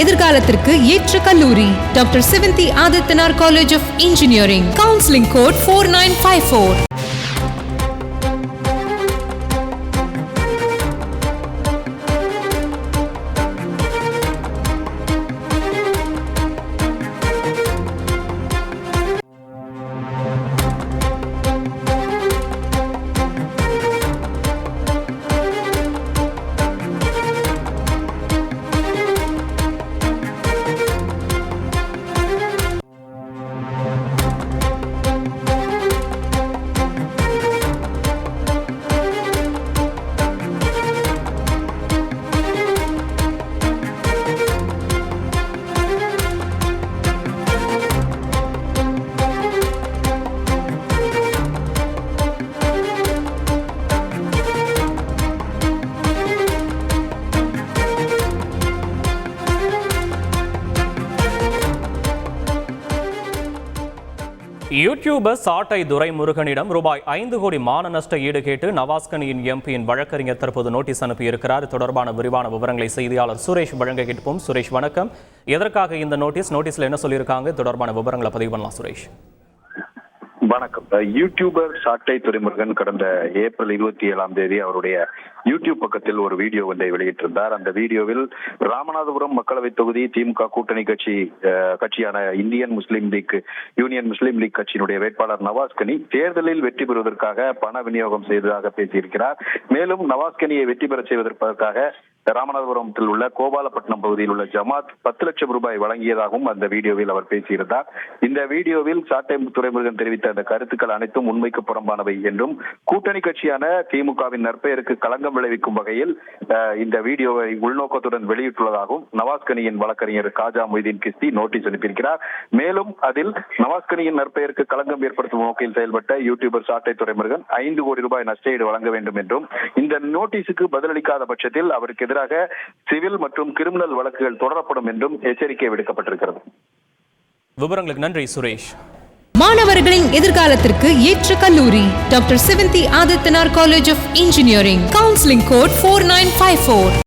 எதிர்காலத்திற்கு ஏற்ற கல்லூரி doctor Sevanthi Adithanar college of engineering. Counselling code 4954. YouTuber Sattai துரைமுருகனிடம் ரூபாய் 5 கோடி மான நஷ்ட ஈடு கேட்டு நவாஸ்கனியின் எம்பியின் வழக்கறிஞர் தற்போது நோட்டீஸ் அனுப்பியிருக்கிறார். தொடர்பான விரிவான விவரங்களை செய்தியாளர் சுரேஷ் வழங்க கேட்போம். சுரேஷ் வணக்கம். எதற்காக இந்த நோட்டீஸ்ல என்ன சொல்லியிருக்காங்க? தொடர்பான விவரங்களை பதிவு பண்ணலாம் சுரேஷ். வணக்கம். யூடியூபர் சாட்டை துரைமுருகன் கடந்த ஏப்ரல் 27 அவருடைய யூடியூப் பக்கத்தில் ஒரு வீடியோ ஒன்றை வெளியிட்டிருந்தார். அந்த வீடியோவில் ராமநாதபுரம் மக்களவை தொகுதி திமுக கூட்டணி கட்சியான யூனியன் முஸ்லீம் லீக் கட்சியினுடைய வேட்பாளர் நவாஸ்கனி தேர்தலில் வெற்றி பெறுவதற்காக பண விநியோகம் செய்ததாக பேசியிருக்கிறார். மேலும் நவாஸ்கனியை வெற்றி பெற செய்வதற்காக ராமநாதபுரத்தில் உள்ள கோபாலப்பட்டினம் பகுதியில் உள்ள ஜமாத் 10 லட்சம் ரூபாய் வழங்கியதாகவும் அந்த வீடியோவில் அவர் பேசியிருந்தார். இந்த வீடியோவில் சாட்டை துரைமுருகன் தெரிவித்த அந்த கருத்துக்கள் அனைத்தும் உண்மைக்கு புறம்பானவை என்றும் கூட்டணி கட்சியான திமுகவின் நற்பெயருக்கு களங்கம் விளைவிக்கும் வகையில் இந்த வீடியோவை உள்நோக்கத்துடன் வெளியிட்டுள்ளதாகவும் நவாஸ்கனியின் வழக்கறிஞர் காஜா மொய்தீன் கிஸ்தி நோட்டீஸ் அனுப்பியிருக்கிறார். மேலும் அதில் நவாஸ்கனியின் நற்பெயருக்கு களங்கம் ஏற்படுத்தும் நோக்கில் செயல்பட்ட யூடியூபர் சாட்டை துரைமுருகன் 5 கோடி ரூபாய் நஷ்டஈடு வழங்க வேண்டும் என்றும் இந்த நோட்டீஸுக்கு பதிலளிக்காத பட்சத்தில் அவருக்கு எதிராக சிவில் மற்றும் கிரிமினல் வழக்குகள் தொடரப்படும் என்றும் எச்சரிக்கை விடுக்கப்பட்டிருக்கிறது. விவரங்களுக்கு நன்றி சுரேஷ். மாணவர்களின் எதிர்காலத்திற்கு ஏற்ற கல்லூரி doctor Sevanthi Adithanar college of engineering. Counselling code 4954.